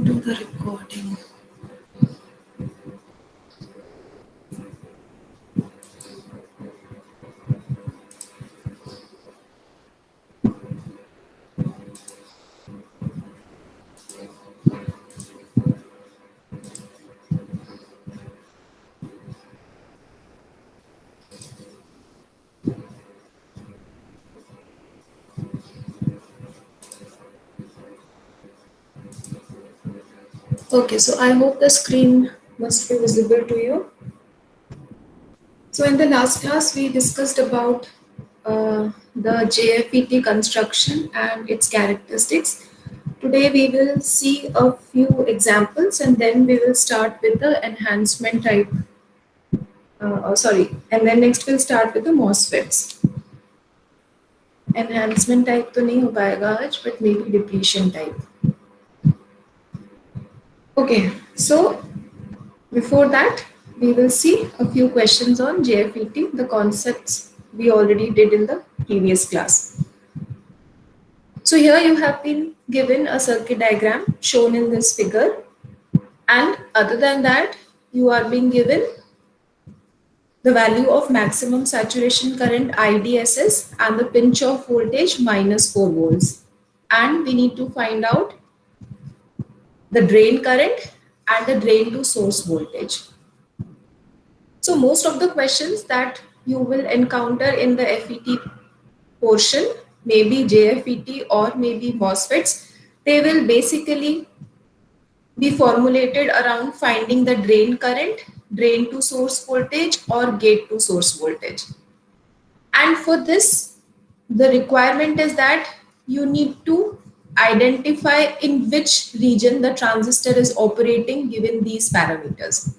Do the recording. Okay, so I hope the screen must be visible to you. So in the last class, we discussed about the JFET construction and its characteristics. Today we will see a few examples and then we will start with the enhancement type. And then next we'll start with the MOSFETs. Enhancement type तो नहीं हो पाएगा आज, but maybe depletion type. Okay, so before that, we will see a few questions on JFET, the concepts we already did in the previous class. So here you have been given a circuit diagram shown in this figure, and other than that, you are being given the value of maximum saturation current IDSS and the pinch off voltage minus 4 volts. And we need to find out the drain current and the drain to source voltage. So most of the questions that you will encounter in the FET portion, maybe JFET or maybe MOSFETs, they will basically be formulated around finding the drain current, drain to source voltage or gate to source voltage. And for this, the requirement is that you need to identify in which region the transistor is operating given these parameters.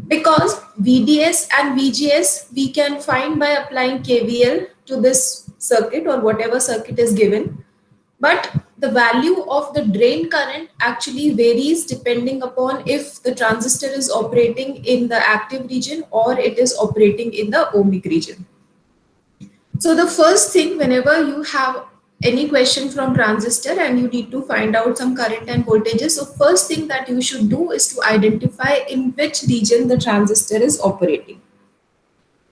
Because VDS and VGS we can find by applying KVL to this circuit or whatever circuit is given. But the value of the drain current actually varies depending upon if the transistor is operating in the active region or it is operating in the ohmic region. So the first thing, whenever you have any question from transistor and you need to find out some current and voltages, so first thing that you should do is to identify in which region the transistor is operating.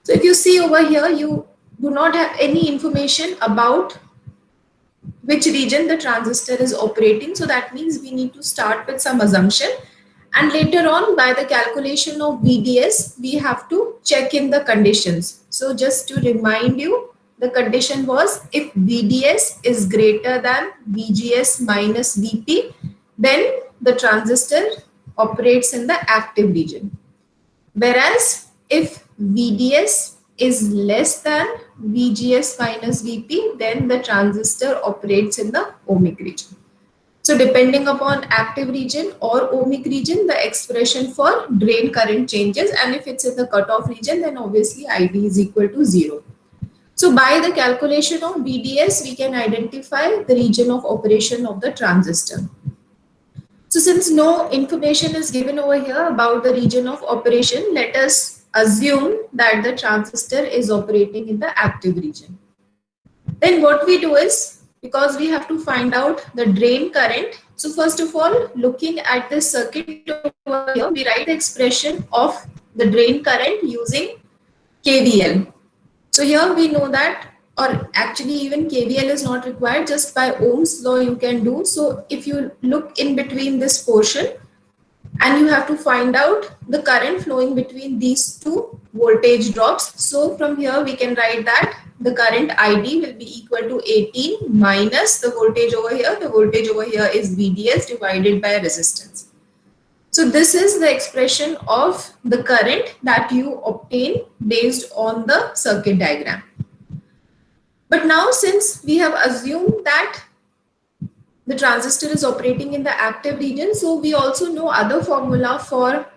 So if you see over here, you do not have any information about which region the transistor is operating. So that means we need to start with some assumption. And later on, by the calculation of VDS, we have to check in the conditions. So just to remind you, the condition was if VDS is greater than VGS minus VP, then the transistor operates in the active region. Whereas if VDS is less than VGS minus VP, then the transistor operates in the ohmic region. So depending upon active region or ohmic region, the expression for drain current changes, and if it's in the cutoff region, then obviously ID is equal to 0. So by the calculation of VDS, we can identify the region of operation of the transistor. So since no information is given over here about the region of operation, let us assume that the transistor is operating in the active region. Then what we do is, because we have to find out the drain current. So first of all, looking at this circuit over here, we write the expression of the drain current using KVL. So here we know that, or actually even KVL is not required, just by Ohm's law you can do. So if you look in between this portion and you have to find out the current flowing between these two voltage drops. So from here we can write that the current ID will be equal to 18 minus the voltage over here. The voltage over here is VDS divided by resistance. So this is the expression of the current that you obtain based on the circuit diagram. But now since we have assumed that the transistor is operating in the active region, so we also know other formula for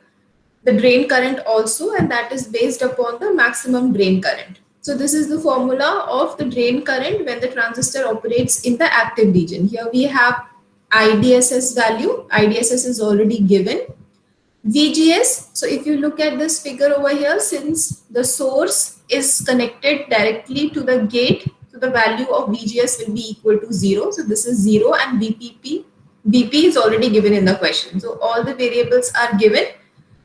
the drain current also, and that is based upon the maximum drain current. So this is the formula of the drain current when the transistor operates in the active region. Here we have IDSS value. IDSS is already given. VGS, so if you look at this figure over here, since the source is connected directly to the gate, so the value of VGS will be equal to 0. So this is 0, and VPP Vp is already given in the question. So all the variables are given.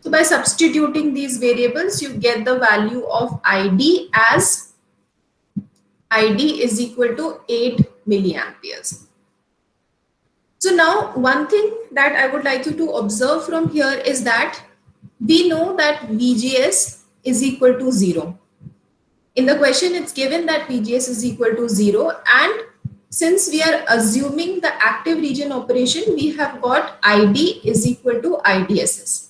So by substituting these variables, you get the value of ID as ID is equal to 8 milliamperes. So now one thing that I would like you to observe from here is that we know that VGS is equal to 0. In the question, it's given that VGS is equal to 0, and since we are assuming the active region operation, we have got ID is equal to IDSS.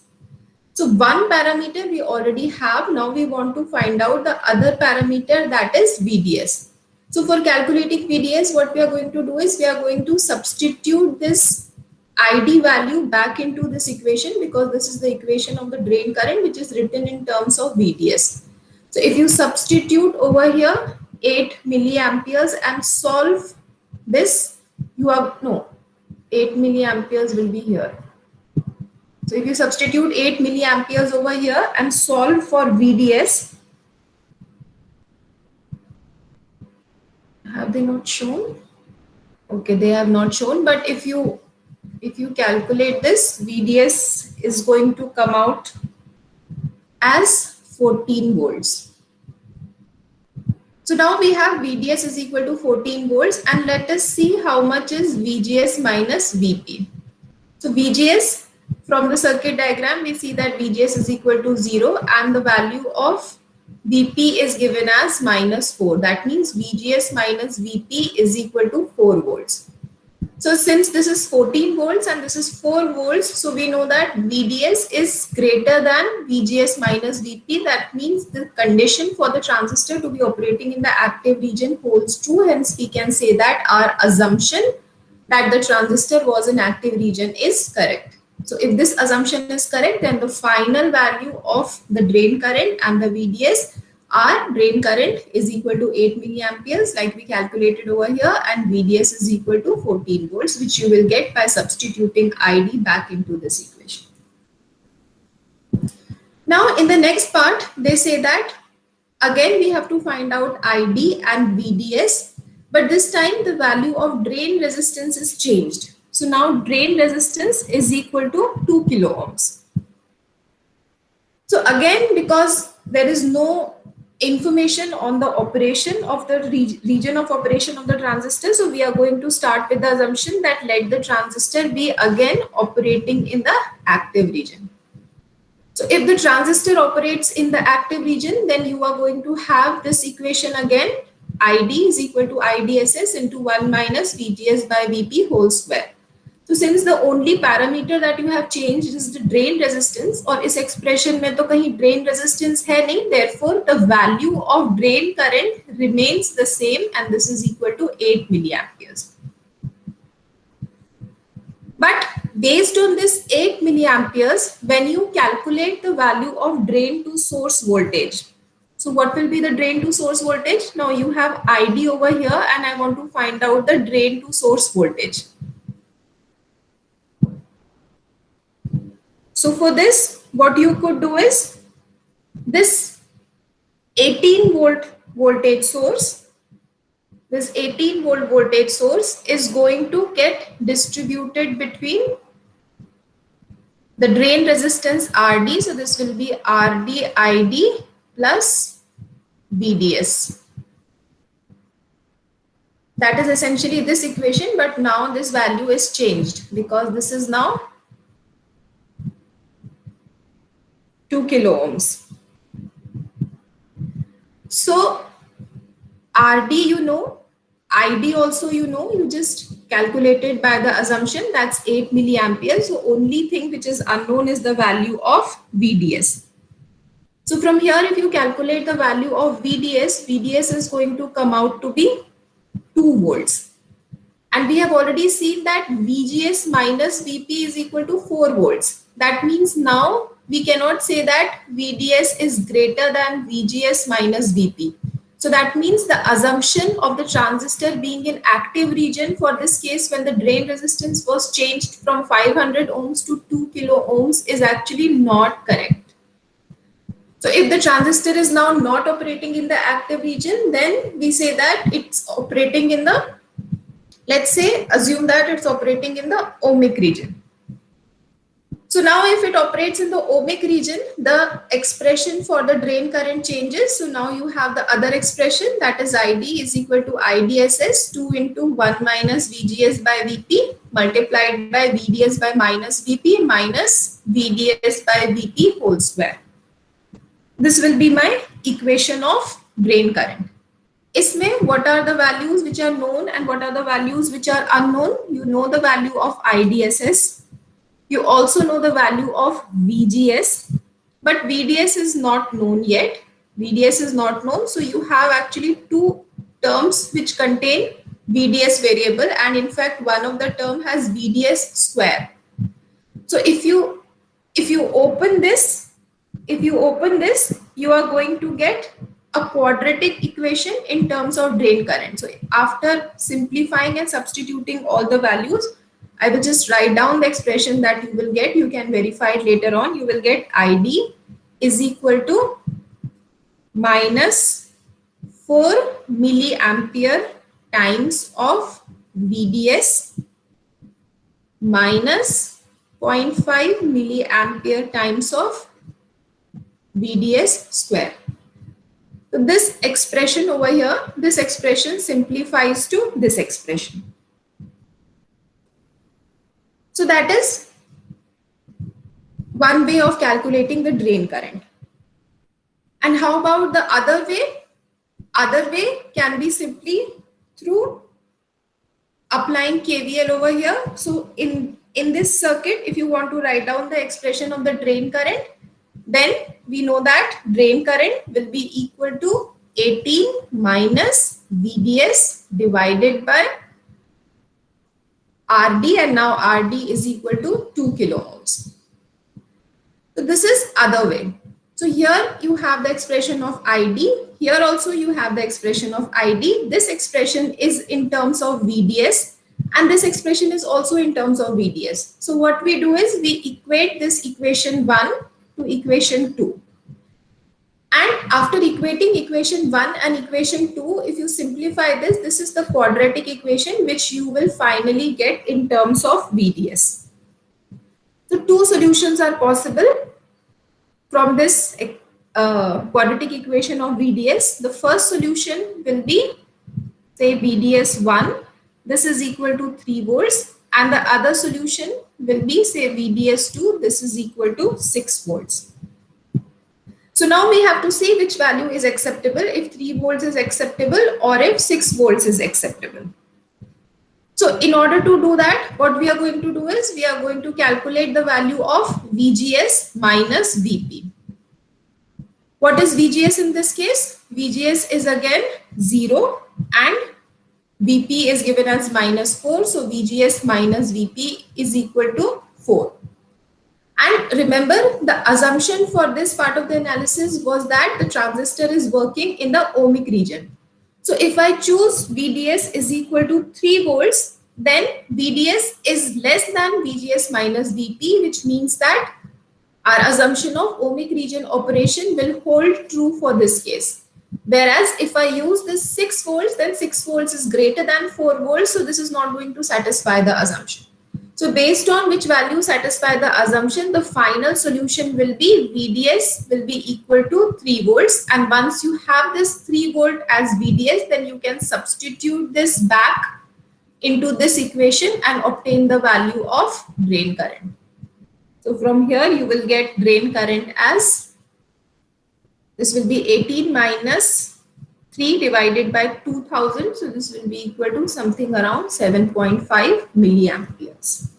So one parameter we already have. Now we want to find out the other parameter, that is VDS. So for calculating VDS, what we are going to do is we are going to substitute this ID value back into this equation, because this is the equation of the drain current which is written in terms of VDS. So if you substitute over here 8 milliamperes and solve this, you have, no, 8 milliamperes will be here. So if you substitute 8 milliamperes over here and solve for VDS, have they not shown? Okay, they have not shown, but if you calculate this, VDS is going to come out as 14 volts. So now we have VDS is equal to 14 volts, and let us see how much is VGS minus VP. So VGS, from the circuit diagram, we see that VGS is equal to 0 and the value of VP is given as minus 4. That means VGS minus VP is equal to 4 volts. So since this is 14 volts and this is 4 volts, so we know that VDS is greater than VGS minus VP. That means the condition for the transistor to be operating in the active region holds true. Hence, we can say that our assumption that the transistor was in active region is correct. So if this assumption is correct, then the final value of the drain current and the VDS, our drain current is equal to 8 milliamperes like we calculated over here, and VDS is equal to 14 volts, which you will get by substituting ID back into this equation. Now in the next part, they say that again we have to find out ID and VDS, but this time the value of drain resistance is changed. So now drain resistance is equal to 2 kilo ohms. So again, because there is no information on the operation of the region of operation of the transistor, so we are going to start with the assumption that let the transistor be again operating in the active region. So if the transistor operates in the active region, then you are going to have this equation again, ID is equal to IDSS into 1 minus VGS by VP whole square. So since the only parameter that you have changed is the drain resistance, और इस expression में तो कहीं drain resistance है नहीं, therefore the value of drain current remains the same, and this is equal to 8 milliamperes. But based on this 8 milliamperes, when you calculate the value of drain to source voltage, so what will be the drain to source voltage? Now you have ID over here, and I want to find out the drain to source voltage. So for this, what you could do is this 18 volt voltage source, this 18 volt voltage source is going to get distributed between the drain resistance RD. So this will be RD ID plus VDS. That is essentially this equation, but now this value is changed because this is now 2 kilo ohms. So RD you know, ID also you know, you just calculated by the assumption, that's 8 milliamperes. So only thing which is unknown is the value of VDS. So from here, if you calculate the value of VDS, VDS is going to come out to be 2 volts. And we have already seen that VGS minus VP is equal to 4 volts. That means now we cannot say that VDS is greater than VGS minus VP. So that means the assumption of the transistor being in active region for this case when the drain resistance was changed from 500 ohms to 2 kilo ohms is actually not correct. So if the transistor is now not operating in the active region, then we say that it's operating in the Let's say, assume that it's operating in the ohmic region. So now if it operates in the ohmic region, the expression for the drain current changes. So now you have the other expression, that is ID is equal to IDSS 2 into 1 minus VGS by VP multiplied by VDS by minus VP minus VDS by VP whole square. This will be my equation of drain current. इसमें what are the values which are known and what are the values which are unknown? You know the value of IDSS. You also know the value of VGS, but VDS is not known yet. VDS is not known. So you have actually two terms which contain VDS variable, and in fact one of the term has VDS square. So if you open this, you are going to get a quadratic equation in terms of drain current. So after simplifying and substituting all the values, I will just write down the expression that you will get. You can verify it later on. You will get ID is equal to minus 4 milliampere times of VDS minus 0.5 milliampere times of VDS square. So this expression over here, this expression simplifies to this expression. So that is one way of calculating the drain current. And how about the other way? Other way can be simply through applying KVL over here. So in this circuit, if you want to write down the expression of the drain current, then we know that drain current will be equal to 18 minus VDS divided by RD, and now RD is equal to 2 kilomoles. So this is other way. So here you have the expression of ID. Here also you have the expression of ID. This expression is in terms of VDS, and this expression is also in terms of VDS. So what we do is we equate this equation 1 to equation 2. And after equating equation 1 and equation 2, if you simplify this, this is the quadratic equation which you will finally get in terms of VDS. So two solutions are possible from this quadratic equation of VDS. The first solution will be, say, VDS 1. This is equal to 3 volts. And the other solution will be, say, VDS 2. This is equal to 6 volts. So now we have to see which value is acceptable, if 3 volts is acceptable or if 6 volts is acceptable. So in order to do that, what we are going to do is we are going to calculate the value of VGS minus VP. What is VGS in this case? VGS is again 0 and VP is given as minus 4. So VGS minus VP is equal to 4. And remember, the assumption for this part of the analysis was that the transistor is working in the ohmic region. So if I choose VDS is equal to 3 volts, then VDS is less than VGS minus VP, which means that our assumption of ohmic region operation will hold true for this case. Whereas if I use this 6 volts, then 6 volts is greater than 4 volts. So this is not going to satisfy the assumption. So based on which value satisfy the assumption, the final solution will be VDS will be equal to 3 volts. And once you have this 3 volt as VDS, then you can substitute this back into this equation and obtain the value of drain current. So from here you will get drain current as, this will be 18 minus 3 divided by 2000. So this will be equal to something around 7.5 milliamperes.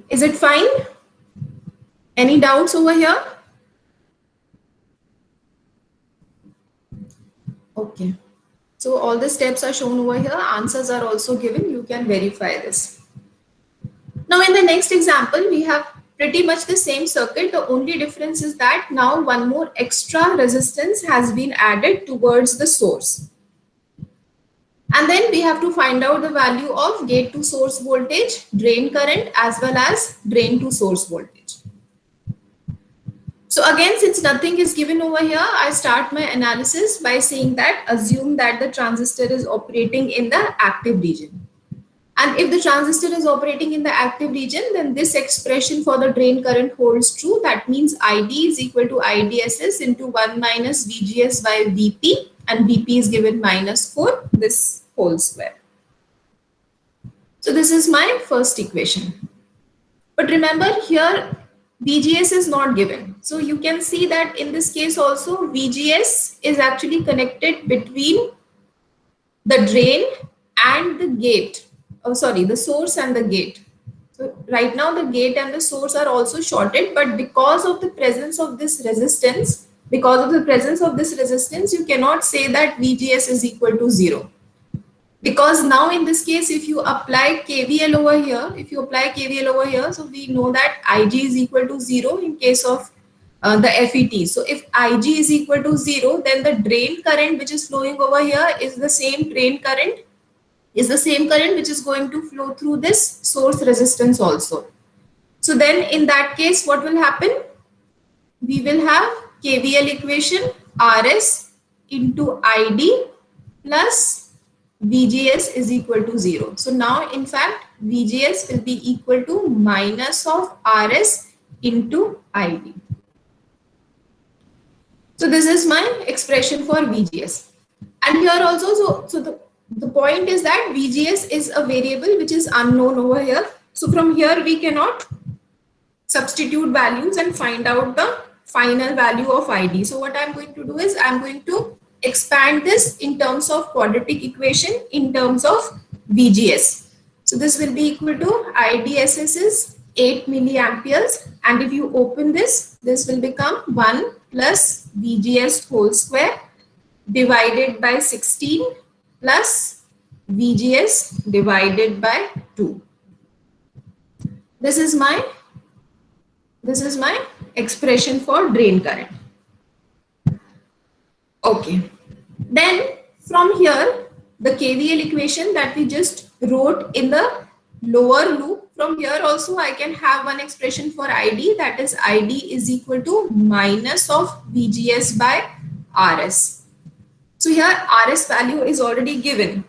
Is it fine? Any doubts over here? Okay. So all the steps are shown over here. Answers are also given. You can verify this. Now in the next example, we have pretty much the same circuit. The only difference is that now one more extra resistance has been added towards the source. And then we have to find out the value of gate to source voltage, drain current, as well as drain to source voltage. So So again, since nothing is given over here, I start my analysis by saying that assume that the transistor is operating in the active region. And if the transistor is operating in the active region, then this expression for the drain current holds true. That means ID is equal to IDSS into 1 minus VGS by VP, and VP is given minus 4, this whole square. So this is my first equation. But remember here, VGS is not given. So you can see that in this case also, VGS is actually connected between the drain and the gate. Oh, sorry, the source and the gate. So right now the gate and the source are also shorted, but because of the presence of this resistance, you cannot say that VGS is equal to 0. Because now in this case, if you apply KVL over here, so we know that IG is equal to 0 in case of the FET. So if IG is equal to 0, then the drain current which is flowing over here is the same current which is going to flow through this source resistance also. So then in that case, what will happen? We will have KVL equation RS into ID plus VGS is equal to 0. So now in fact VGS will be equal to minus of RS into ID. So this is my expression for VGS. And here also, so the point is that VGS is a variable which is unknown over here. So from here we cannot substitute values and find out the final value of ID. So what I'm going to do is I'm going to expand this in terms of quadratic equation in terms of VGS. So this will be equal to IDSS is 8 milliamperes, and if you open this will become 1 plus VGS whole square divided by 16 plus VGS divided by 2. This is my expression for drain current. Okay, then from here the KVL equation that we just wrote in the lower loop, from here also I can have one expression for ID, that is ID is equal to minus of VGS by RS. So here RS value is already given,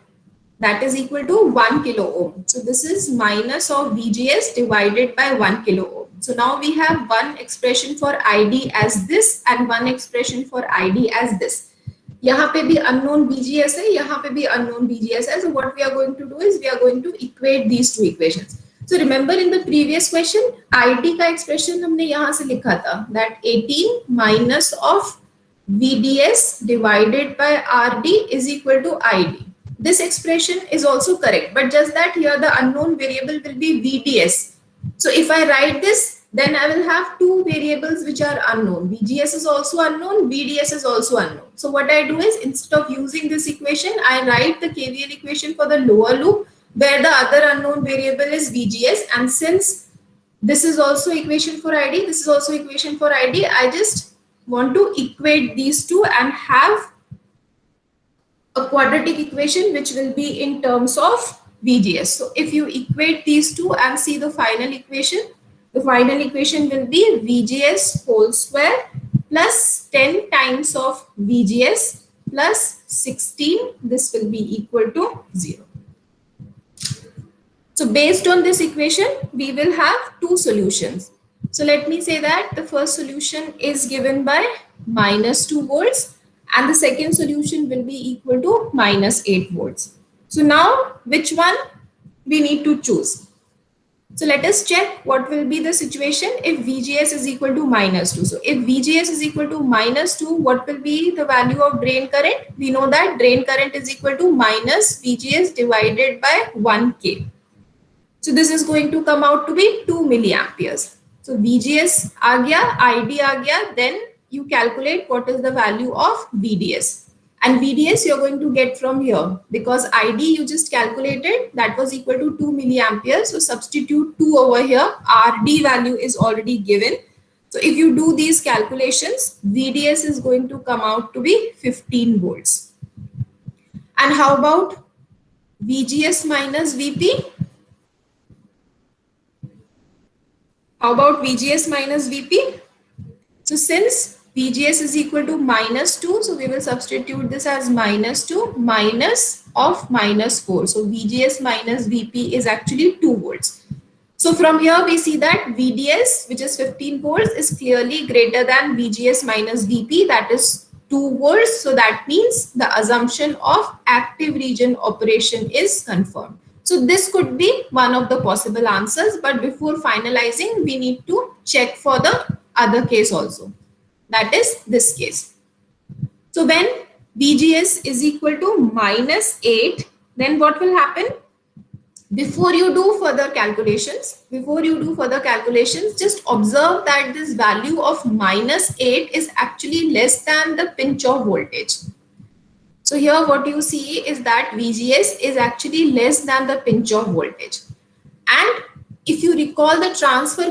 that is equal to 1 kilo ohm. So this is minus of VGS divided by 1 kilo ohm. So now we have one expression for ID as this and one expression for ID as this. यहाँ पे भी unknown VGS है, यहाँ पे भी unknown VGS है. So what we are going to do is we are going to equate these two equations. So remember in the previous question, ID का expression हमने यहाँ से लिखा था, that 18 minus of VDS divided by RD is equal to ID. This expression is also correct, but just that here the unknown variable will be VDS. So if I write this, then I will have two variables which are unknown. VGS is also unknown, VDS is also unknown. So what I do is, instead of using this equation, I write the KVL equation for the lower loop where the other unknown variable is VGS, and since this is also equation for ID, this is also equation for ID, I just want to equate these two and have a quadratic equation which will be in terms of VGS. So if you equate these two and see the final equation will be VGS whole square plus 10 times of VGS plus 16. This will be equal to 0. So based on this equation, we will have two solutions. So let me say that the first solution is given by minus 2 volts and the second solution will be equal to minus 8 volts. So now which one we need to choose? So let us check what will be the situation if VGS is equal to minus 2. So if VGS is equal to minus 2, what will be the value of drain current? We know that drain current is equal to minus VGS divided by 1K. So this is going to come out to be 2 milliamperes. So VGS aa gaya, ID aa gaya, then you calculate what is the value of VDS. And VDS you're going to get from here, because ID you just calculated, that was equal to 2 milliamperes. So substitute 2 over here. RD value is already given. So if you do these calculations, VDS is going to come out to be 15 volts. And how about VGS minus VP? How about VGS minus VP? So since VGS is equal to -2, so we will substitute this as -2 minus of -4. So VGS minus VP is actually 2 volts. So from here we see that VDS, which is 15 volts, is clearly greater than VGS minus VP, that is 2 volts. So that means the assumption of active region operation is confirmed. So this could be one of the possible answers, but before finalizing, we need to check for the other case also. That is this case. So when VGS is equal to -8, then what will happen? Before you do further calculations, just observe that this value of -8 is actually less than the pinch off voltage. So here what you see is that VGS is actually less than the pinch off voltage. And if you recall the transfer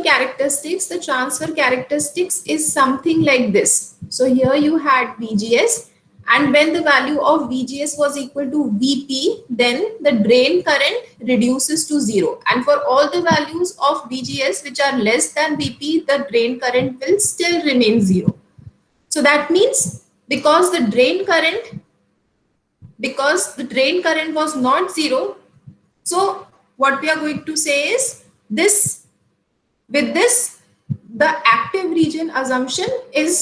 characteristics is something like this. So here you had VGS, and when the value of VGS was equal to VP, then the drain current reduces to 0. And for all the values of VGS which are less than VP, the drain current will still remain 0. So that means because the drain current was not 0, so what we are going to say is this, with this, the active region assumption is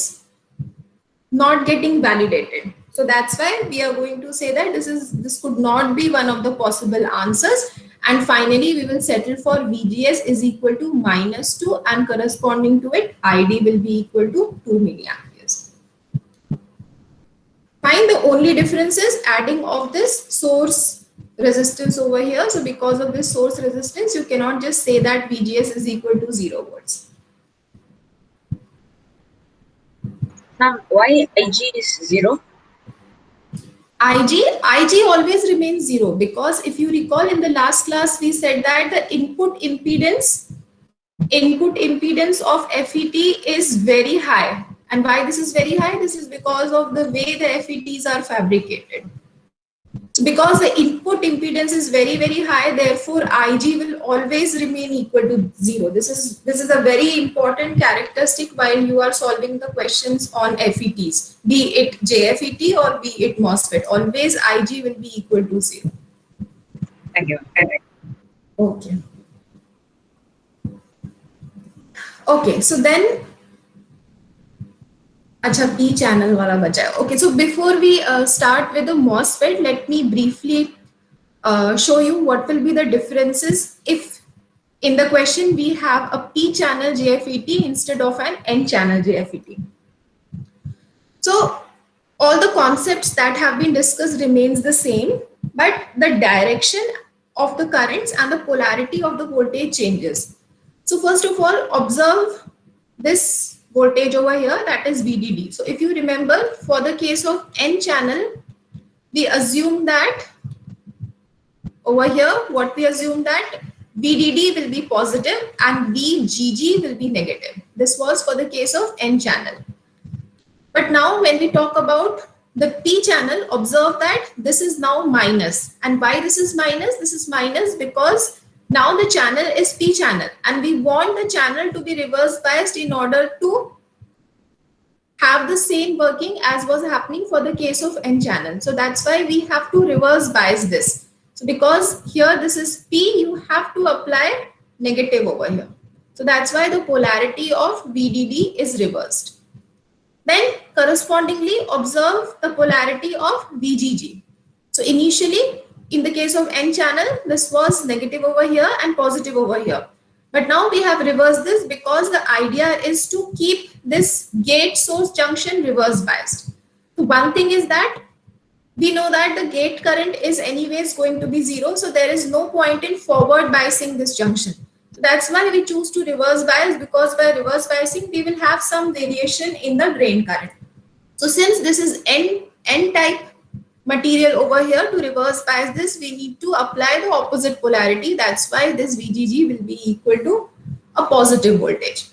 not getting validated. So that's why we are going to say that this could not be one of the possible answers. And finally, we will settle for VGS is equal to -2, and corresponding to it, ID will be equal to 2 milliamperes. Fine, the only difference is adding of this source resistance over here. So because of this source resistance, you cannot just say that VGS is equal to 0 volts. Ma'am, why IG is 0? IG always remains 0, because if you recall in the last class, we said that the input impedance of FET is very high. And why this is very high? This is because of the way the FETs are fabricated. Because the input impedance is very, very high, therefore IG will always remain equal to 0. This is a very important characteristic while you are solving the questions on FETs, be it JFET or be it MOSFET. Always IG will be equal to 0. Thank you. Okay. Okay, so then Acha, P channel wala bacha hai. Okay, so before we start with the MOSFET, let me briefly show you what will be the differences if in the question we have a P channel JFET instead of an N channel JFET. So all the concepts that have been discussed remains the same, but the direction of the currents and the polarity of the voltage changes. So first of all, observe this voltage over here, that is VDD. So if you remember, for the case of N channel, we assume that over here, what we assume that VDD will be positive and VGG will be negative. This was for the case of N channel. But now when we talk about the P channel, observe that this is now minus. And why this is minus? This is minus because now the channel is P channel, and we want the channel to be reverse biased in order to have the same working as was happening for the case of N channel. So that's why we have to reverse bias this. So because here this is P, you have to apply negative over here. So that's why the polarity of VDD is reversed. Then correspondingly observe the polarity of VGG. So initially, in the case of N channel, this was negative over here and positive over here. But now we have reversed this because the idea is to keep this gate source junction reverse biased. So one thing is that we know that the gate current is anyways going to be 0. So there is no point in forward biasing this junction. So that's why we choose to reverse bias, because by reverse biasing, we will have some variation in the drain current. So since this is N type material over here, to reverse bias this, we need to apply the opposite polarity. That's why this VGG will be equal to a positive voltage.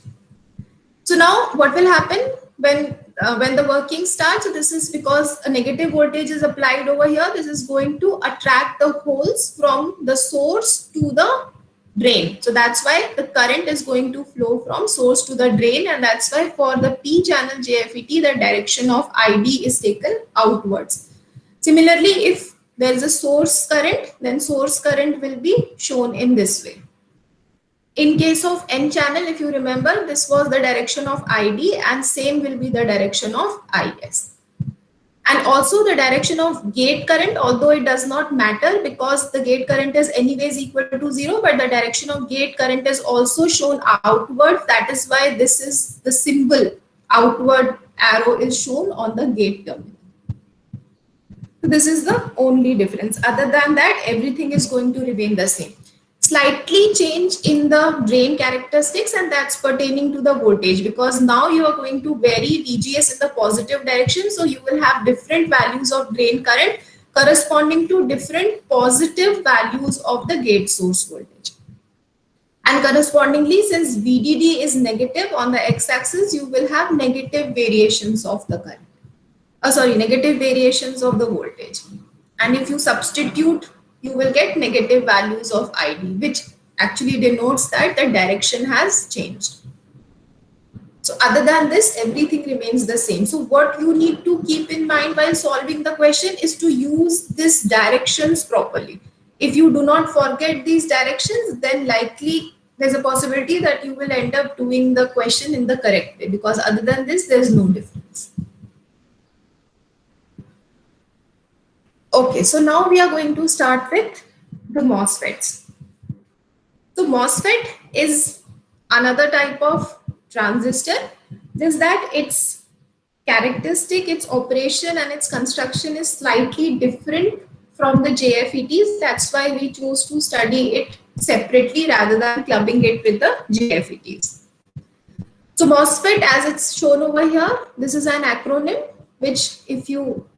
So now what will happen when the working starts? So this is because a negative voltage is applied over here. This is going to attract the holes from the source to the drain. So that's why the current is going to flow from source to the drain, and that's why for the P channel JFET, the direction of ID is taken outwards. Similarly, if there is a source current, then source current will be shown in this way. In case of N channel, if you remember, this was the direction of ID and same will be the direction of IS. And also the direction of gate current, although it does not matter because the gate current is anyways equal to 0, but the direction of gate current is also shown outward. That is why this is the symbol, outward arrow is shown on the gate terminal. So this is the only difference. Other than that, everything is going to remain the same. Slightly change in the drain characteristics, and that's pertaining to the voltage, because now you are going to vary VGS in the positive direction. So you will have different values of drain current corresponding to different positive values of the gate source voltage. And correspondingly, since VDD is negative on the x-axis, you will have negative variations of the current. Negative variations of the voltage. And if you substitute, you will get negative values of ID, which actually denotes that the direction has changed. So other than this, everything remains the same. So what you need to keep in mind while solving the question is to use these directions properly. If you do not forget these directions, then likely there's a possibility that you will end up doing the question in the correct way, because other than this, there's no difference. Okay, so now we are going to start with the MOSFETs. So MOSFET is another type of transistor, just that its characteristic, its operation and its construction is slightly different from the JFETs. That's why we chose to study it separately rather than clubbing it with the JFETs. So MOSFET, as it's shown over here, this is an acronym which, if you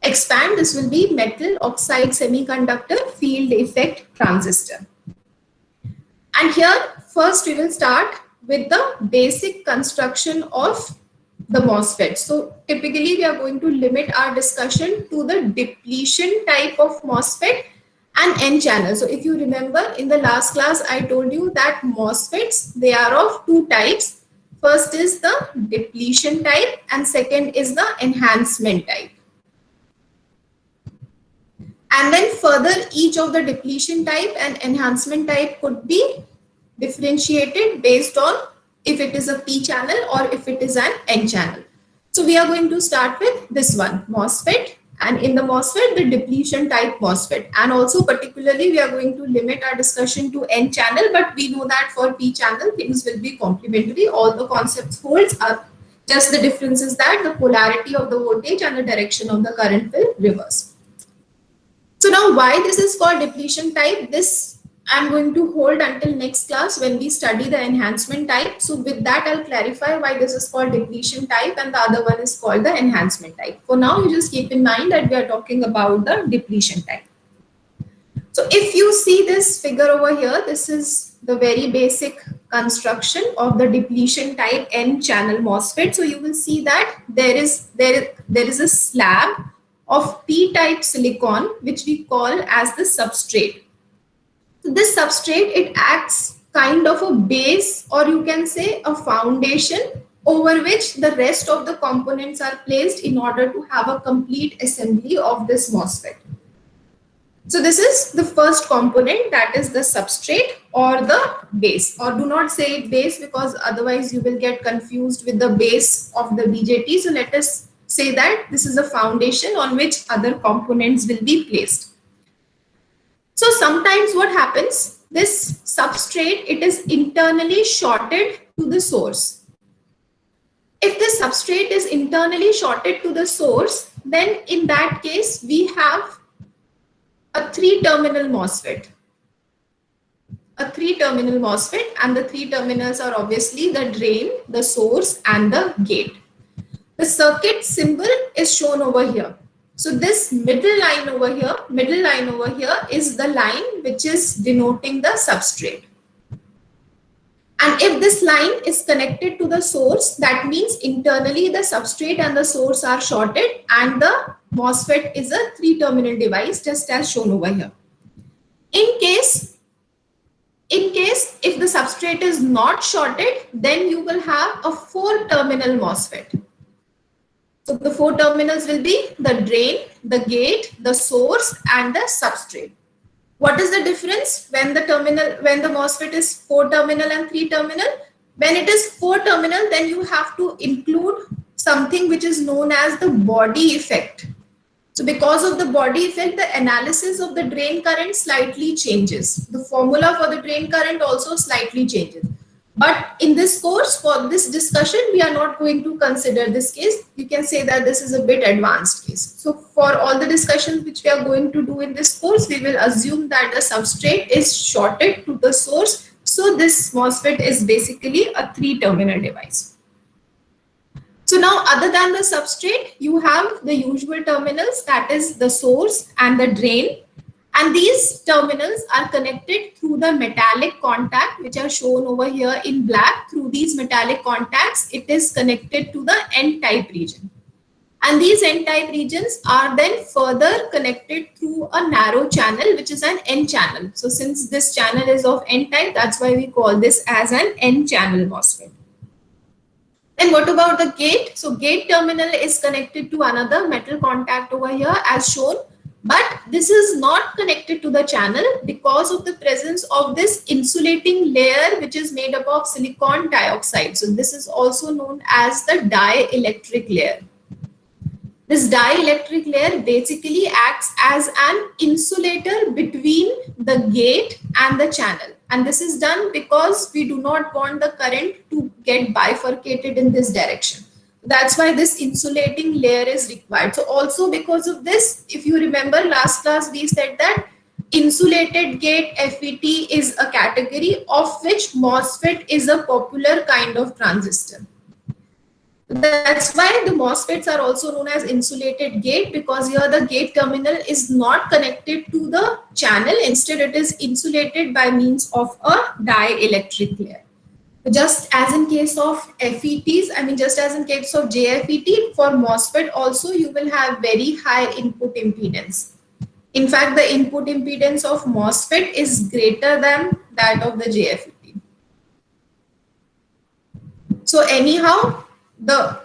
expand, this will be metal oxide semiconductor field effect transistor. And here first we will start with the basic construction of the MOSFET. So typically we are going to limit our discussion to the depletion type of MOSFET and N channel. So if you remember, in the last class I told you that MOSFETs, they are of two types. First is the depletion type and second is the enhancement type. And then further, each of the depletion type and enhancement type could be differentiated based on if it is a P channel or if it is an N channel. So we are going to start with this one, MOSFET, and in the MOSFET, the depletion type MOSFET. And also particularly, we are going to limit our discussion to N channel, but we know that for P channel, things will be complementary. All the concepts holds up. Just the difference is that the polarity of the voltage and the direction of the current will reverse. So now why this is called depletion type, this I'm going to hold until next class when we study the enhancement type. So with that, I'll clarify why this is called depletion type and the other one is called the enhancement type. For now, you just keep in mind that we are talking about the depletion type. So if you see this figure over here, this is the very basic construction of the depletion type N channel MOSFET. So you will see that there is a slab of P-type silicon, which we call as the substrate. So this substrate, it acts kind of a base, or you can say a foundation, over which the rest of the components are placed in order to have a complete assembly of this MOSFET. So this is the first component, that is the substrate or the base, or do not say it base because otherwise you will get confused with the base of the BJT. So let us say that this is a foundation on which other components will be placed. So sometimes what happens, this substrate, it is internally shorted to the source. If the substrate is internally shorted to the source, then in that case we have a 3-terminal MOSFET. A 3-terminal MOSFET, and the 3 terminals are obviously the drain, the source and the gate. The circuit symbol is shown over here. So this middle line over here is the line which is denoting the substrate. And if this line is connected to the source, that means internally the substrate and the source are shorted and the MOSFET is a 3-terminal device, just as shown over here. In case In case if the substrate is not shorted, then you will have a 4-terminal MOSFET. So the 4 terminals will be the drain, the gate, the source, and the substrate. What is the difference when the MOSFET is 4-terminal and 3-terminal? When it is 4-terminal, then you have to include something which is known as the body effect. So because of the body effect, the analysis of the drain current slightly changes. The formula for the drain current also slightly changes. But in this course, for this discussion, we are not going to consider this case. You can say that this is a bit advanced case. So for all the discussions which we are going to do in this course, we will assume that the substrate is shorted to the source. So this MOSFET is basically a 3-terminal device. So now, other than the substrate, you have the usual terminals, that is the source and the drain. And these terminals are connected through the metallic contact, which are shown over here in black. Through these metallic contacts, it is connected to the N-type region. And these N-type regions are then further connected through a narrow channel, which is an N-channel. So since this channel is of N-type, that's why we call this as an N-channel MOSFET. And what about the gate? So gate terminal is connected to another metal contact over here as shown, but this is not connected to the channel because of the presence of this insulating layer which is made up of silicon dioxide. So this is also known as the dielectric layer. This dielectric layer basically acts as an insulator between the gate and the channel. And this is done because we do not want the current to get bifurcated in this direction. That's why this insulating layer is required. So also because of this, if you remember last class, we said that insulated gate FET is a category of which MOSFET is a popular kind of transistor. That's why the MOSFETs are also known as insulated gate, because here the gate terminal is not connected to the channel. Instead, it is insulated by means of a dielectric layer. Just as in case of FETs, just as in case of JFET, for MOSFET also you will have very high input impedance. In fact, the input impedance of MOSFET is greater than that of the JFET. So anyhow, the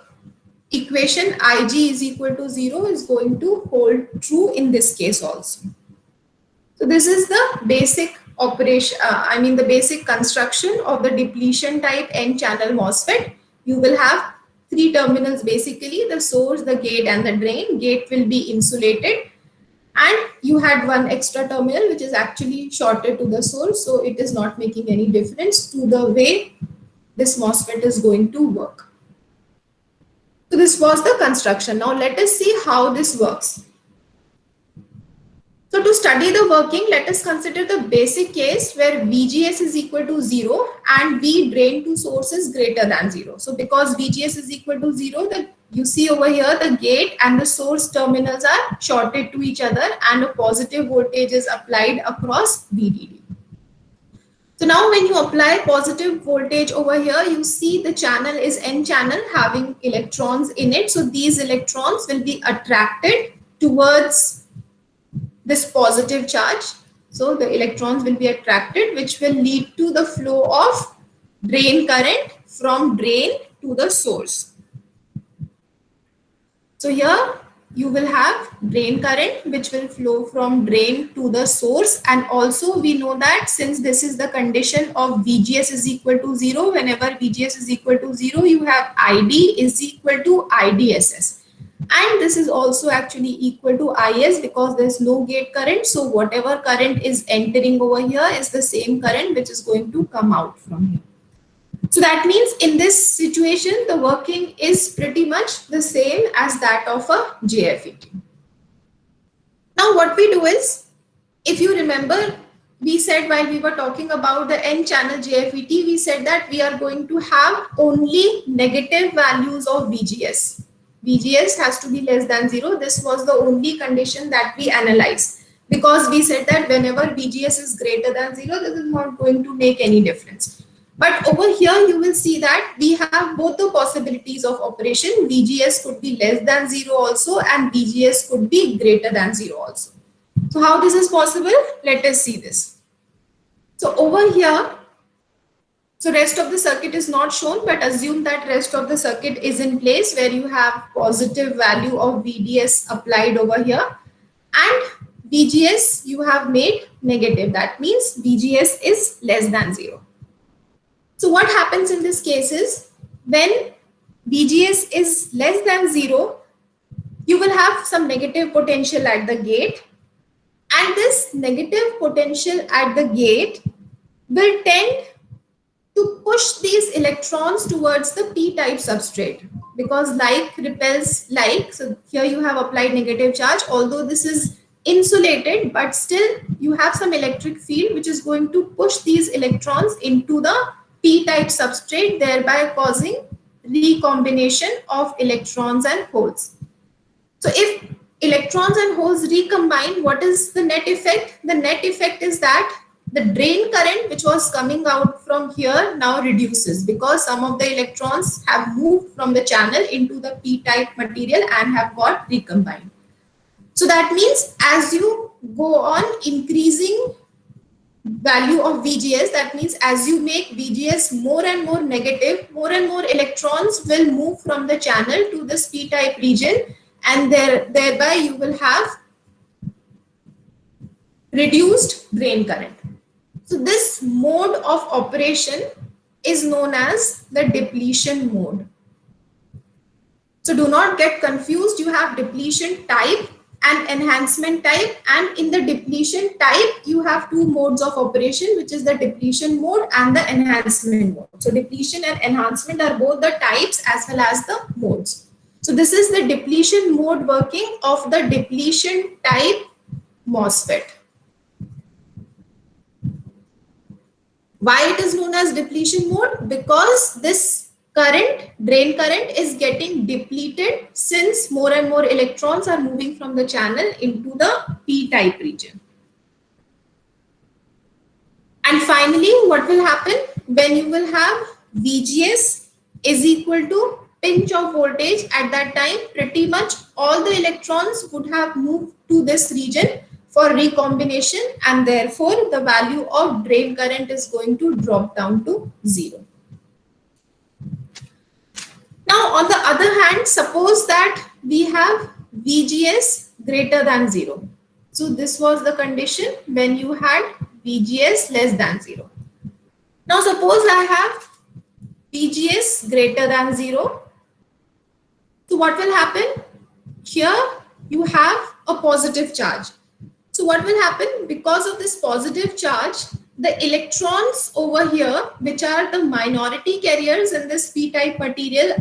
equation Ig is equal to 0 is going to hold true in this case also. So this is the basic operation, the basic construction of the depletion type N-channel MOSFET. You will have 3 terminals basically, the source, the gate and the drain. Gate will be insulated, and you had one extra terminal which is actually shorted to the source, so it is not making any difference to the way this MOSFET is going to work. So this was the construction. Now let us see how this works. So to study the working, let us consider the basic case where VGS is equal to 0 and V drain to source is greater than 0. So because VGS is equal to 0, you see over here the gate and the source terminals are shorted to each other and a positive voltage is applied across VDD. So now when you apply positive voltage over here, you see the channel is N channel having electrons in it. So these electrons will be attracted towards this positive charge. So the electrons will be attracted, which will lead to the flow of drain current from drain to the source. So here you will have drain current which will flow from drain to the source, and also we know that since this is the condition of VGS is equal to 0, whenever VGS is equal to 0, you have ID is equal to IDSS, and this is also actually equal to IS because there is no gate current. So whatever current is entering over here is the same current which is going to come out from here. So that means in this situation, the working is pretty much the same as that of a JFET. Now what we do is, if you remember, we said while we were talking about the N-channel JFET, we said that we are going to have only negative values of VGS. VGS has to be less than 0. This was the only condition that we analyzed, because we said that whenever VGS is greater than 0, this is not going to make any difference. But over here, you will see that we have both the possibilities of operation. VGS could be less than 0 also, and VGS could be greater than 0 also. So how this is possible? Let us see this. So over here, so rest of the circuit is not shown, but assume that rest of the circuit is in place where you have positive value of VDS applied over here, and VGS you have made negative. That means VGS is less than 0. So what happens in this case is, when VGS is less than 0, you will have some negative potential at the gate, and this negative potential at the gate will tend to push these electrons towards the p-type substrate, because like repels like. So here you have applied negative charge, although this is insulated, but still you have some electric field which is going to push these electrons into the p-type substrate, thereby causing recombination of electrons and holes. So if electrons and holes recombine, what is the net effect? The net effect is that the drain current which was coming out from here now reduces, because some of the electrons have moved from the channel into the p-type material and have got recombined. So that means as you go on increasing value of VGS, that means as you make VGS more and more negative, more and more electrons will move from the channel to this p-type region, and thereby you will have reduced drain current. So this mode of operation is known as the depletion mode. So do not get confused. You have depletion type and enhancement type, and in the depletion type you have two modes of operation, which is the depletion mode and the enhancement mode. So depletion and enhancement are both the types as well as the modes. So this is the depletion mode working of the depletion type MOSFET. Why it is known as depletion mode? Because this current, drain current, is getting depleted since more and more electrons are moving from the channel into the p-type region. And finally, what will happen when you will have VGS is equal to pinch of voltage? At that time, pretty much all the electrons would have moved to this region for recombination, and therefore the value of drain current is going to drop down to 0. Now on the other hand, suppose that we have VGS greater than 0. So this was the condition when you had VGS less than 0. Now suppose I have VGS greater than 0. So what will happen? Here you have a positive charge. So what will happen? Because of this positive charge, the electrons over here, which are the minority carriers in this p-type material,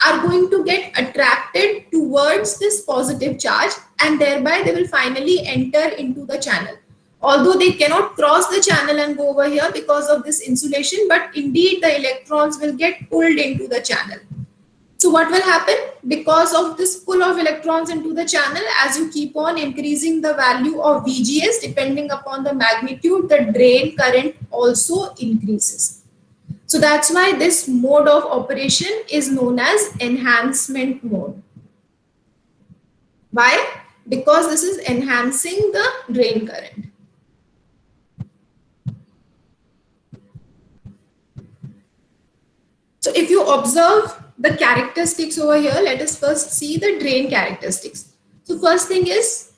are going to get attracted towards this positive charge, and thereby they will finally enter into the channel. Although they cannot cross the channel and go over here because of this insulation, but indeed the electrons will get pulled into the channel. So what will happen? Because of this pull of electrons into the channel, as you keep on increasing the value of VGS, depending upon the magnitude, the drain current also increases. So that's why this mode of operation is known as enhancement mode. Why? Because this is enhancing the drain current. So if you observe the characteristics over here, let us first see the drain characteristics. So first thing is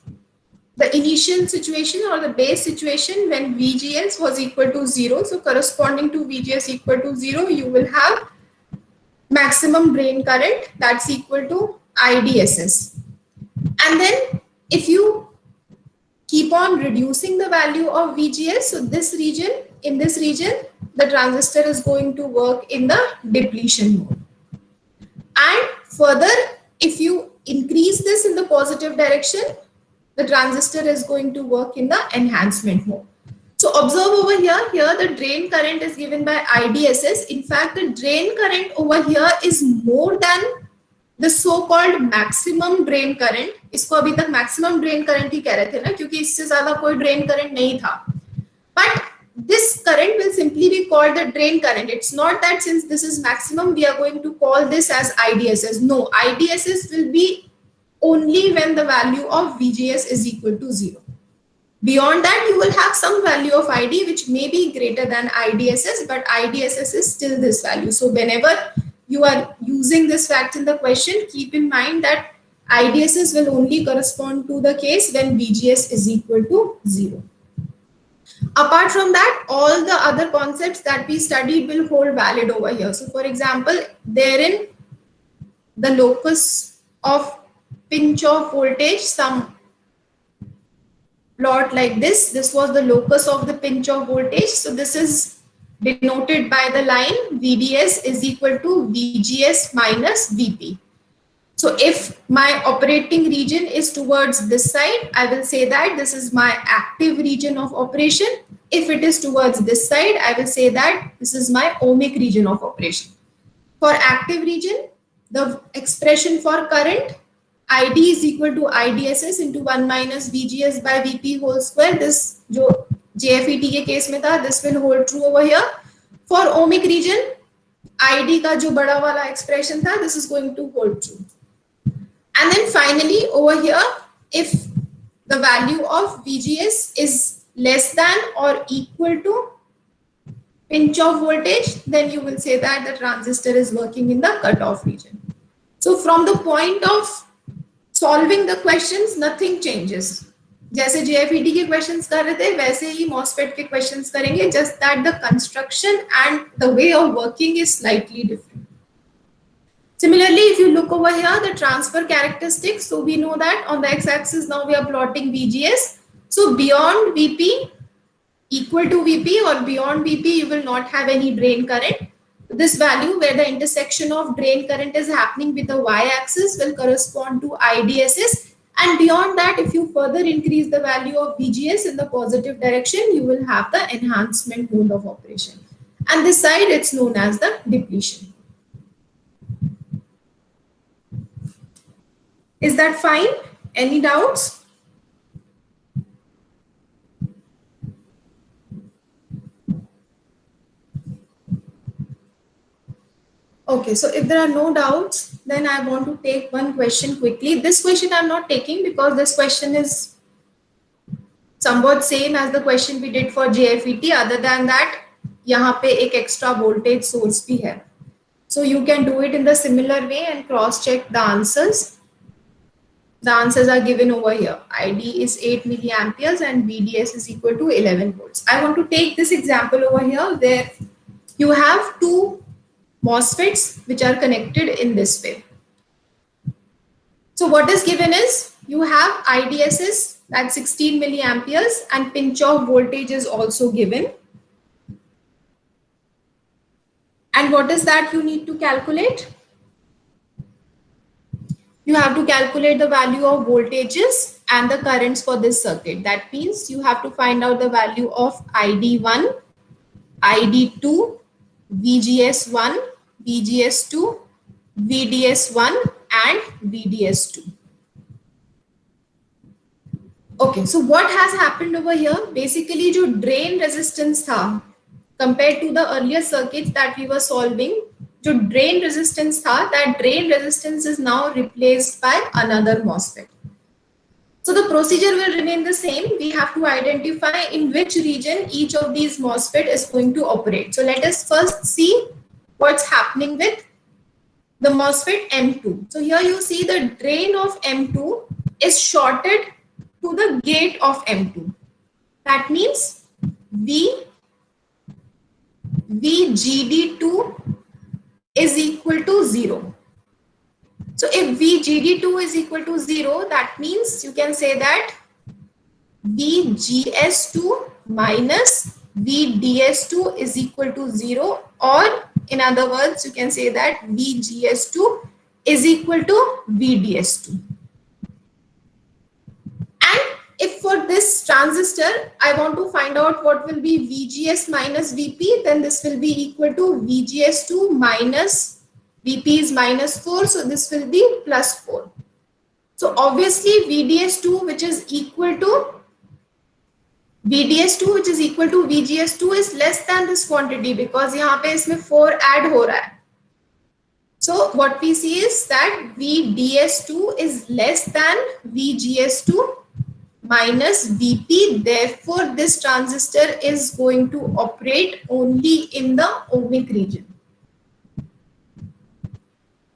the initial situation or the base situation when VGS was equal to 0. So corresponding to VGS equal to 0, you will have maximum drain current, that's equal to IDSS. And then if you keep on reducing the value of VGS, so this region, in this region, the transistor is going to work in the depletion mode. And further, if you increase this in the positive direction, the transistor is going to work in the enhancement mode. So observe over here, the drain current is given by IDSS. In fact, the drain current over here is more than the so-called maximum drain current. इसको अभी तक maximum drain current ही कह रहे थे ना, क्योंकि इससे ज़्यादा कोई drain current नहीं था. But this current will simply be called the drain current. It's not that since this is maximum, we are going to call this as IDSS. No, IDSS will be only when the value of VGS is equal to 0. Beyond that, you will have some value of ID which may be greater than IDSS, but IDSS is still this value. So whenever you are using this fact in the question, keep in mind that IDSS will only correspond to the case when VGS is equal to 0. Apart from that, all the other concepts that we studied will hold valid over here. So for example, therein the locus of pinch of voltage, some plot like this was the locus of the pinch of voltage. So this is denoted by the line VDS is equal to VGS minus VP. So if my operating region is towards this side, I will say that this is my active region of operation. If it is towards this side, I will say that this is my ohmic region of operation. For active region, the expression for current ID is equal to IDSS into 1 minus VGS by VP whole square. This जो JFET के case में था, this will hold true over here. For ohmic region, ID का जो बड़ा वाला expression था, this is going to hold true. And then finally over here, if the value of VGS is less than or equal to pinch of voltage, then you will say that the transistor is working in the cutoff region. So from the point of solving the questions, nothing changes. जैसे JFET के questions कर रहे थे, वैसे ही MOSFET के questions करेंगे, just that the construction and the way of working is slightly different. Similarly, if you look over here, the transfer characteristics, so we know that on the x-axis now we are plotting VGS. So beyond VP, equal to VP or beyond VP, you will not have any drain current. This value where the intersection of drain current is happening with the y-axis will correspond to IDSS. And beyond that, if you further increase the value of VGS in the positive direction, you will have the enhancement mode of operation. And this side, it's known as the depletion. Is that fine? Any doubts? Okay, so if there are no doubts, then I want to take one question quickly. This question I'm not taking because this question is somewhat same as the question we did for JFET. Other than that, यहाँ पे एक extra voltage source भी है. So you can do it in the similar way and cross check the answers. The answers are given over here. ID is 8 milliamperes and VDS is equal to 11 volts. I want to take this example over here where you have two MOSFETs which are connected in this way. So what is given is you have IDSS that's 16 milliamperes and pinch off voltage is also given. And what is that you need to calculate? You have to calculate the value of voltages and the currents for this circuit. That means you have to find out the value of ID1, ID2, VGS1, VGS2, VDS1 and VDS2. Okay, so what has happened over here? Basically, जो drain resistance था, compared to the earlier circuits that we were solving, जो drain resistance था, that drain resistance is now replaced by another MOSFET. So the procedure will remain the same. We have to identify in which region each of these MOSFET is going to operate. So let us first see what's happening with the MOSFET M2. So here you see the drain of M2 is shorted to the gate of M2. That means VGD2 is equal to 0. So if VGD2 is equal to 0, that means you can say that VGS2 minus VDS2 is equal to 0, or in other words, you can say that VGS2 is equal to VDS2. And if for this transistor, I want to find out what will be VGS minus VP, then this will be equal to VGS2 minus VP is minus 4, so this will be plus 4. So obviously VDS2 which is equal to VGS2 is less than this quantity because यहाँ पे इसमें 4 add हो रहा है. So what we see is that VDS2 is less than VGS2, minus Vp. Therefore, this transistor is going to operate only in the ohmic region.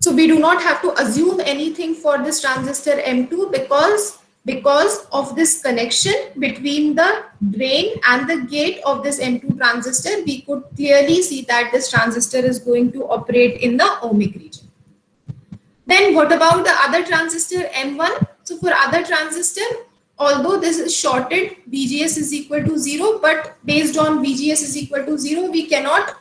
So we do not have to assume anything for this transistor M2 because of this connection between the drain and the gate of this M2 transistor, we could clearly see that this transistor is going to operate in the ohmic region. Then what about the other transistor M1? So for other transistor, although this is shorted, VGS is equal to 0, but based on VGS is equal to 0, we cannot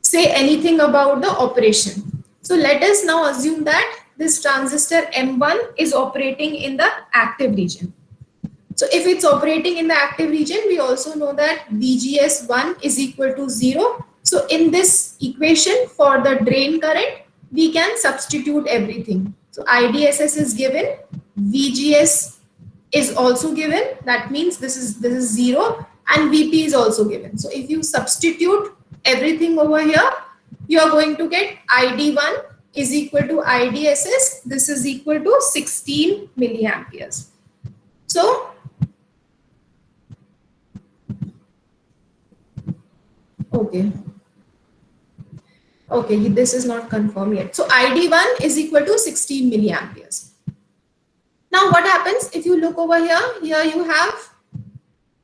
say anything about the operation. So let us now assume that this transistor M1 is operating in the active region. So if it's operating in the active region, we also know that VGS1 is equal to 0. So in this equation for the drain current, we can substitute everything. So IDSS is given, VGS is also given. That means this is 0, and VP is also given. So if you substitute everything over here, you are going to get ID1 is equal to IDSS. This is equal to 16 milliamperes. So okay, this is not confirmed yet. So ID1 is equal to 16 milliamperes. Now what happens if you look over here? Here you have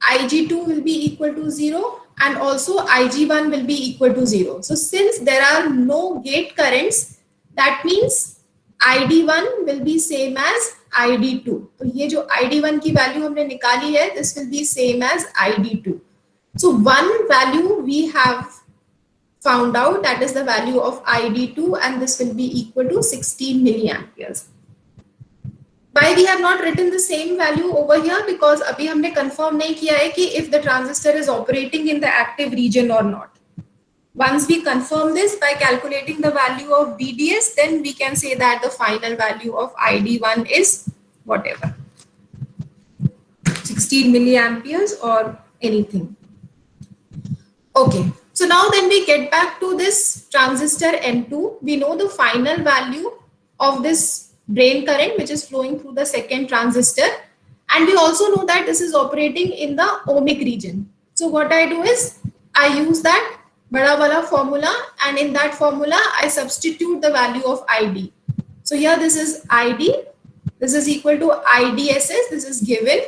IG2 will be equal to 0 and also IG1 will be equal to 0. So since there are no gate currents, that means ID1 will be same as ID2. तो ये जो ID1 की value हमने निकाली है, this will be same as ID2. So one value we have found out, that is the value of ID2, and this will be equal to 16 milliamperes. Why we have not written the same value over here? Because अभी हमने confirm नहीं किया है कि if the transistor is operating in the active region or not. Once we confirm this by calculating the value of VDS, then we can say that the final value of ID1 is whatever, 16 milliamperes or anything. Okay, so now then we get back to this transistor M2. We know the final value of this drain current which is flowing through the second transistor, and we also know that this is operating in the ohmic region. So what I do is I use that bada wala formula, and in that formula I substitute the value of ID. So here this is ID, this is equal to IDSS, this is given,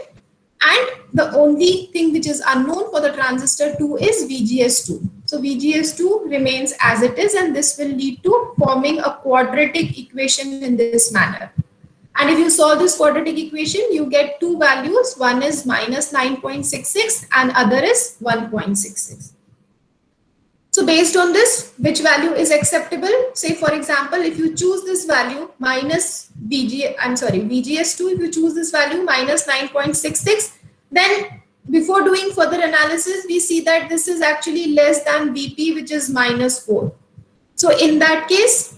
and the only thing which is unknown for the transistor 2 is VGS2. So VGS2 remains as it is, and this will lead to forming a quadratic equation in this manner. And if you solve this quadratic equation, you get two values. One is minus 9.66 and other is 1.66. So based on this, which value is acceptable? Say for example, if you choose this value minus VGS2, if you choose this value minus 9.66, then before doing further analysis, we see that this is actually less than VP, which is minus 4. So in that case,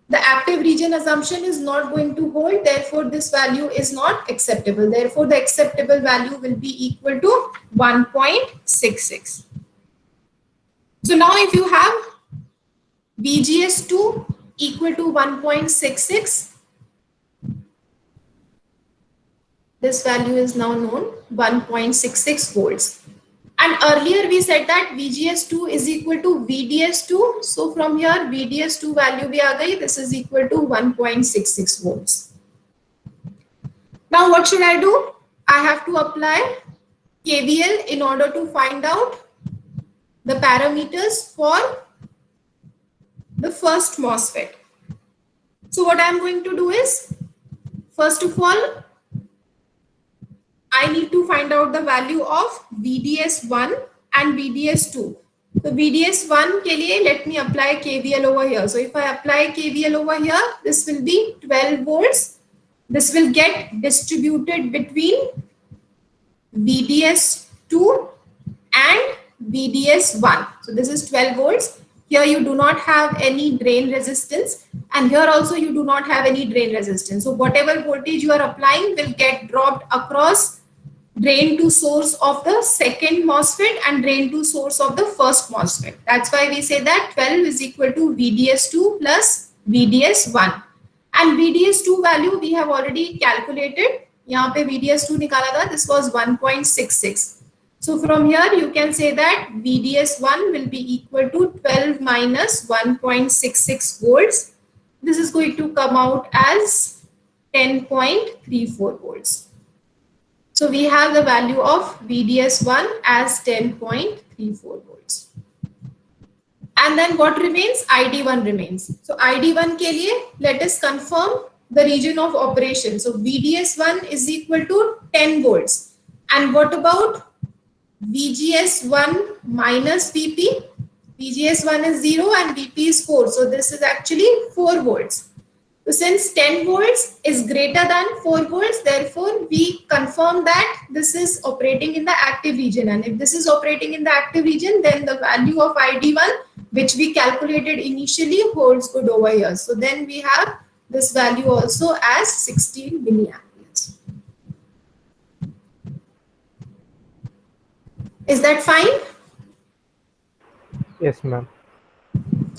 the active region assumption is not going to hold. Therefore, this value is not acceptable. Therefore, the acceptable value will be equal to 1.66. So now if you have VGS2 equal to 1.66, this value is now known, 1.66 volts. And earlier we said that VGS2 is equal to VDS2. So from here VDS2 value bhi aa gayi, this is equal to 1.66 volts. Now what should I do? I have to apply KVL in order to find out the parameters for the first MOSFET. So what I am going to do is, first of all, I need to find out the value of VDS1 and VDS2. So VDS1 ke liye, let me apply KVL over here. So if I apply KVL over here, this will be 12 volts. This will get distributed between VDS2 and VDS1. So this is 12 volts. Here you do not have any drain resistance, and here also you do not have any drain resistance. So whatever voltage you are applying will get dropped across drain to source of the second MOSFET and drain to source of the first MOSFET. That's why we say that 12 is equal to VDS2 plus VDS1. And VDS2 value we have already calculated. यहाँ पे VDS2 निकाला था, this was 1.66. So from here you can say that VDS1 will be equal to 12 minus 1.66 volts. This is going to come out as 10.34 volts. So we have the value of VDS1 as 10.34 volts. And then what remains? ID1 remains. So ID1 के लिए let us confirm the region of operation. So VDS1 is equal to 10 volts. And what about VGS1 minus VP? VGS1 is 0 and VP is 4. So this is actually 4 volts. So since 10 volts is greater than 4 volts, therefore we confirm that this is operating in the active region. And if this is operating in the active region, then the value of ID1, which we calculated initially, holds good over here. So then we have this value also as 16 milliamperes. Is that fine? Yes, ma'am.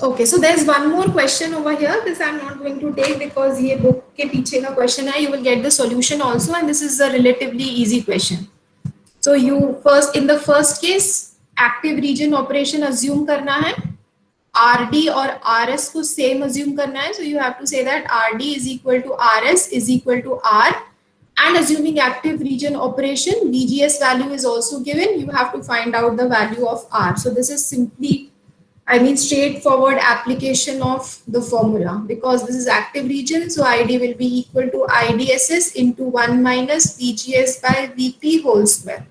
Okay, so there's one more question over here. This I'm not going to take because ये book के पीछे का question है. You will get the solution also, and this is a relatively easy question. So you first, in the first case, active region operation assume करना है. RD और RS को same assume करना है. So you have to say that RD is equal to RS is equal to R. And assuming active region operation, VGS value is also given. You have to find out the value of R. So this is simply, I mean, straightforward application of the formula, because this is active region. So ID will be equal to IDSS into 1 minus VGS by VP whole square.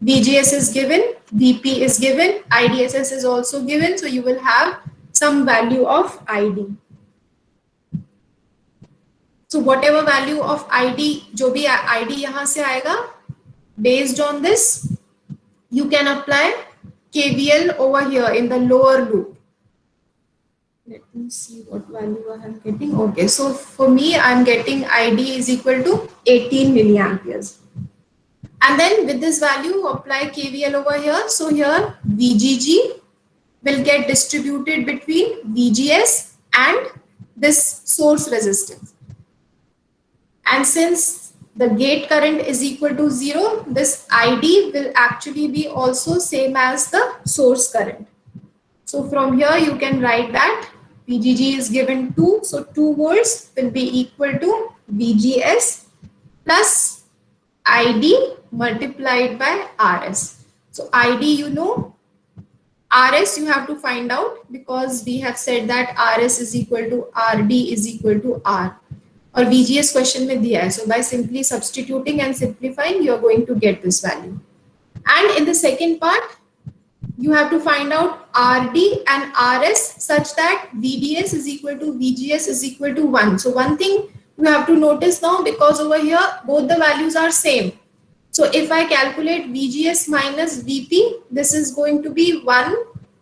VGS is given, VP is given, IDSS is also given. So you will have some value of ID. So whatever value of ID, जो भी ID यहाँ से आएगा, based on this, you can apply KVL over here in the lower loop. Let me see what value I am getting. Okay, so for me, I am getting ID is equal to 18 milliamperes. And then with this value, apply KVL over here. So here, VGG will get distributed between VGS and this source resistance. And since the gate current is equal to 0, this ID will actually be also same as the source current. So from here you can write that VGG is given 2. So 2 volts will be equal to VGS plus ID multiplied by RS. So ID you know, RS you have to find out because we have said that RS is equal to RD is equal to R. Or VGS question में दिया है. So by simply substituting and simplifying, you are going to get this value. And in the second part, you have to find out RD and RS such that VDS is equal to VGS is equal to 1. So one thing you have to notice now, because over here, both the values are same. So if I calculate VGS minus VP, this is going to be 1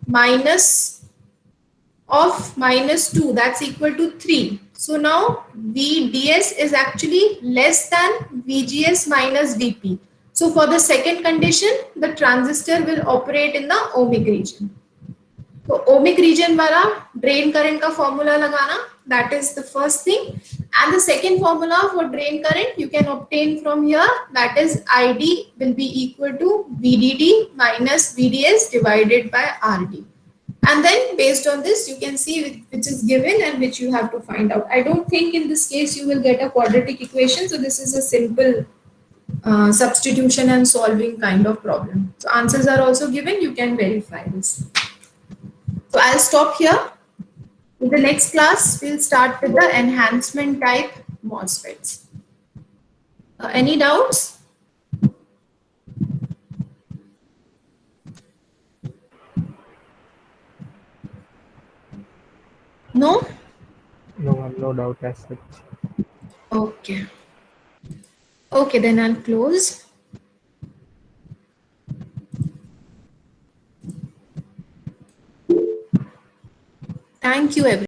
minus of minus 2, that's equal to 3. So now VDS is actually less than VGS minus VP. So for the second condition, the transistor will operate in the ohmic region. So ohmic region वाला drain current का formula लगाना, that is the first thing. And the second formula for drain current you can obtain from here, that is ID will be equal to VDD minus VDS divided by RD. And then based on this, you can see which is given and which you have to find out. I don't think in this case you will get a quadratic equation. So this is a simple substitution and solving kind of problem. So answers are also given. You can verify this. So I'll stop here. In the next class, we'll start with the enhancement type MOSFETs. Any doubts? No? No, ma'am, no doubt as such. Okay. Okay, then I'll close. Thank you, everyone.